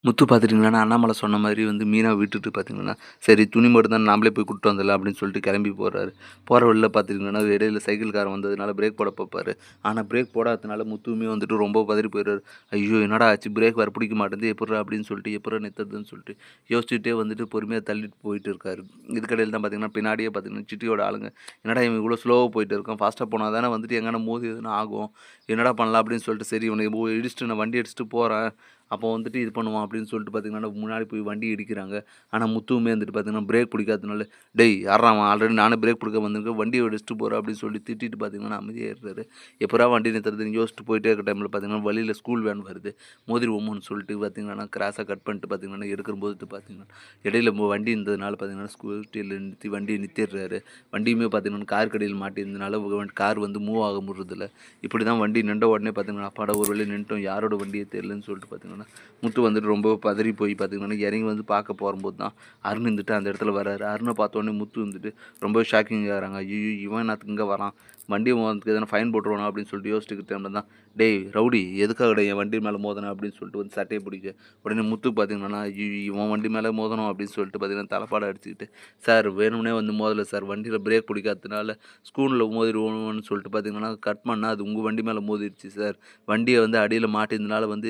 முத்து பார்த்துட்டிங்கன்னா, அண்ணாமலை சொன்ன மாரி வந்து மீனா விட்டுட்டு பார்த்தீங்கன்னா, சரி துணி மட்டும் தான் நாமளே போய் கூட்டிட்டு வந்துடலாம் அப்படின்னு சொல்லிட்டு கிளம்பி போறாரு. போற வழியில பார்த்துட்டிங்கன்னா, இடையில சைக்கிள்காரன் வந்ததுனால பிரேக் போட பார்ப்பாரு. ஆனா பிரேக் போடாததுனால முத்துவுமே வந்துட்டு ரொம்ப பதறி போயிறாரு. ஐயோ! என்னடா ஆச்சு? பிரேக் வேற பிடிக்க மாட்டேங்குது. எப்புட்றா அப்படின்னு சொல்லிட்டு எப்புட்றா நிறுத்துறதுன்னு சொல்லிட்டு யோசிச்சுட்டே வந்துட்டு பொறுமையா தள்ளிட்டு போயிட்டு இருக்காரு. இதுக்கிடையில தான் பார்த்தீங்கன்னா, பின்னாடியே பார்த்தீங்கன்னா, சிட்டியோட ஆளுங்க, என்னடா இவன் இவ்வளோ ஸ்லோவா போயிட்டு இருக்கான். ஃபாஸ்ட்டா போனா தானே வந்துட்டு எங்கனா மோதி எதுனா ஆகும். என்னடா பண்ணலாம் அப்படின்னு சொல்லிட்டு சரி இவன இடிச்சுட்டு நான் வண்டி அடிச்சுட்டு போறேன். அப்போ வந்துட்டு இது பண்ணுவான் அப்படின்னு சொல்லிட்டு பார்த்தீங்கன்னா, முன்னாடி போய் வண்டி இடிக்கிறாங்க. ஆனா முத்துவுமே வந்துட்டு பார்த்தீங்கன்னா, பிரேக் பிடிக்காததுனால, "டேய் யார்றா அவன்? ஆல்ரெடி நானே பிரேக் பிடிக்காம வந்திருக்கேன். வண்டிய இடிச்சுட்டு போற" அப்படின்னு சொல்லி திட்டிட்டு பார்த்தீங்கன்னா, அமைதியாயிடுறாரு. எப்பட்றா வண்டி நிறுத்துறதுன்னு யோசிச்சுட்டு போயிட்டே இருக்க டைம்ல பார்த்தீங்கன்னா, வழியில ஸ்கூல் வேன் வருது. மோதிருவோமோன்னு சொல்லிட்டு பார்த்தீங்கன்னா, கிராஸா கட் பண்ணிட்டு பார்த்தீங்கன்னா, எடுக்கும்போது பார்த்தீங்கன்னா, இடையில வண்டி இருந்ததுனால பார்த்தீங்கன்னா, ஸ்கூட்டில நிறுத்தி வண்டிய நிறுத்திடுறாரு. வண்டியுமே பார்த்தீங்கன்னா, கார் கடியில மாட்டியிருந்ததுனால கார் வந்து மூவ் ஆக முடிறதில்ல. இப்படி தான் வண்டி நின்ற உடனே பார்த்தீங்கன்னா, அப்பாடா ஒரு வழியா நின்ட்டோம். யாரோட வண்டியே தெரியலன்னு சொல்லிட்டு பார்த்தீங்கன்னா முத்து வந்துட்டு ரொம்ப பதறி போய் பார்த்தீங்கன்னா, இறங்கி வந்து பார்க்க போகும்போது தான் அருண் இருந்துட்டு அந்த இடத்துல வராரு. அருண பார்த்தோனே முத்து வந்துட்டு ரொம்ப ஷாக்கிங் ஆகுறாங்க. ஐய்யய்யோ! இவன் என்னத்துக்கு இங்க வரான்? வண்டி மோதுனதுக்கு எதனா ஃபைன் போட்டுருவானா? அப்படின்னு சொல்லிட்டு யோசிச்சுக்கிட்டு டைம்ல தான், "டேய் ரவுடி எதுக்காகடா என் வண்டி மேல மோதுன?" அப்படின்னு சொல்லிட்டு வந்து சட்டைய பிடிக்க, உடனே முத்து பார்த்தீங்கன்னா, ஐய்யய்யோ! இவன் வண்டி மேல மோதணும் அப்படின்னு சொல்லிட்டு பார்த்தீங்கன்னா, தலப்பாட அடிச்சுக்கிட்டு, "சார் வேணும்னே வந்து மோதல சார். வண்டியில பிரேக் பிடிக்காததுனால ஸ்கூல்ல மோதிருவோம்னு சொல்லிட்டு பார்த்தீங்கன்னா, கட் பண்ணா அது உங்க வண்டி மேல மோதிருச்சு சார். வண்டிய வந்து அடியில மாட்டியிருந்தனால வந்து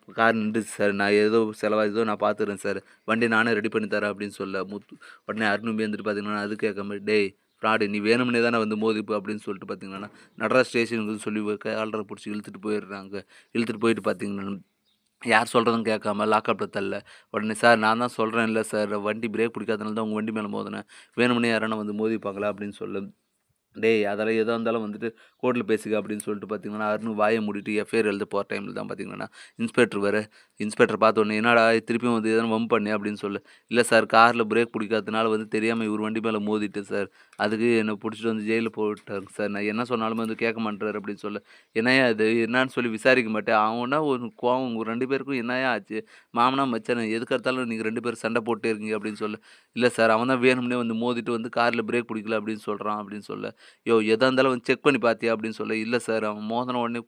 கார் நின்றுச்சு சார். நான் ஏதோ செலவாகுதோ நான் பார்த்துக்கிறேன் சார். வண்டிய நானே ரெடி பண்ணி தரேன் அப்படின்னு சொல்ல, உடனே அருணும் வந்துட்டு பார்த்தீங்கன்னா, அது கேட்காம, "டேய் ஃப்ராடு நீ வேணும்னே தானே வந்து மோதிருப்ப" அப்படின்னு சொல்லிட்டு பார்த்தீங்கன்னா, நடராஜ் ஸ்டேஷனுக்கு சொல்லி காலர புடிச்சு இழுத்துட்டு போயிடுறாங்க. இழுத்துட்டு போயிட்டு பார்த்தீங்கன்னா, யார் சொல்றதும் கேட்காம லாக்கப்ல தள்ள, உடனே "சார் நான் தான் சொல்றேன்ல சார், வண்டி பிரேக் பிடிக்காதனால தான் உங்க வண்டி மேல மோதுனேன். வேணும்னே யாரானா வந்து மோதிப்பாங்களா?" அப்படின்னு சொல்ல, "டேய் அதெல்லாம் எதா இருந்தாலும் வந்துட்டு கோர்ட்ல பேசிக்க" அப்படின்னு சொல்லிட்டு பார்த்தீங்கன்னா, அருண் வாய மூடிட்டு எஃப்ஐஆர் எழுத போற டைம்ல தான் பார்த்தீங்கன்னா, இன்ஸ்பெக்டர் வேற இன்ஸ்பெக்டர் பார்த்தோன்னே, "என்னடா திருப்பியும் வந்து எதனா வம்பு பண்ணியா?" அப்படின்னு சொல்ல, "இல்ல சார் கார்ல பிரேக் பிடிக்காததுனால வந்து தெரியாம இவரு வண்டி மேல மோதிட்டேன் சார். அதுக்கு என்ன புடிச்சிட்டு வந்து ஜெயில்ல போட்டாங்க சார். நான் என்ன சொன்னாலுமே வந்து கேட்க மாட்றாரு" அப்படின்னு சொல்ல, "என்னய்யா இது? என்னான்னு சொல்லி விசாரிக்க மாட்டியா?" அவன்னா ஒரு கோவம் உங்க 2 பேருக்கும் என்னய்யா ஆச்சு? மாமனா, மச்சானா எதுக்கு எடுத்தாலும் நீங்க 2 பேரும் சண்டை போட்டே இருக்கீங்க அப்படின்னு சொல்ல, "இல்ல சார் அவன் தான் வேணும்னே வந்து மோதிட்டு வந்து கார்ல பிரேக் பிடிக்கல அப்படின்னு சொல்றான்" அப்படின்னு சொல்ல, எதா இருந்தாலும் வந்து செக் பண்ணி பார்த்தியா? அப்படின்னு சொல்ல, "இல்ல சார். அவன் மோதுன உடனே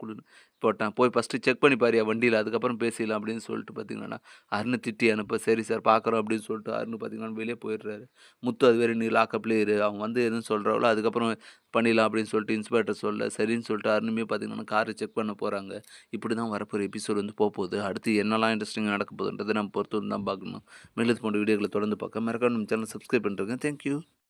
போட்டான். போய் ஃபர்ஸ்ட்டு செக் பண்ணி பாருய்யா வண்டியில. அதுக்கப்புறம் பேசிக்கலாம்" அப்படின்னு சொல்லிட்டு பார்த்தீங்கன்னா, அருண திட்டி அனுப்ப, "சரி சார் பார்க்குறோம்" அப்படின்னு சொல்லிட்டு அருண் பார்த்தீங்கன்னா வெளிய போயிடுறாரு. முத்து அதுவரை "நீ லாக்கப்லயே இரு. அவன் வந்து எதுவும் சொல்றாளோ அதுக்கப்புறம் பண்ணிடலாம்" அப்படின்னு சொல்லிட்டு இன்ஸ்பெக்டர் சொல்ல, சரின்னு சொல்லிட்டு அருணுமே பார்த்தீங்கன்னா கார செக் பண்ண போறாங்க. இப்படி தான் வரப்போற எபிசோட் வந்து போப்போது. அடுத்து என்னலாம் இன்ட்ரஸ்டிங்கா நடக்க போகுதுன்றத நம்ம பொறுத்து வந்து தான் பார்க்கணும். மேலும் இது போன்ற வீடியோக்கள தொடர்ந்து பார்க்க மறக்காம நம்ம சேனல சப்ஸ்கிரைப் பண்ணிருங்க. Thank you.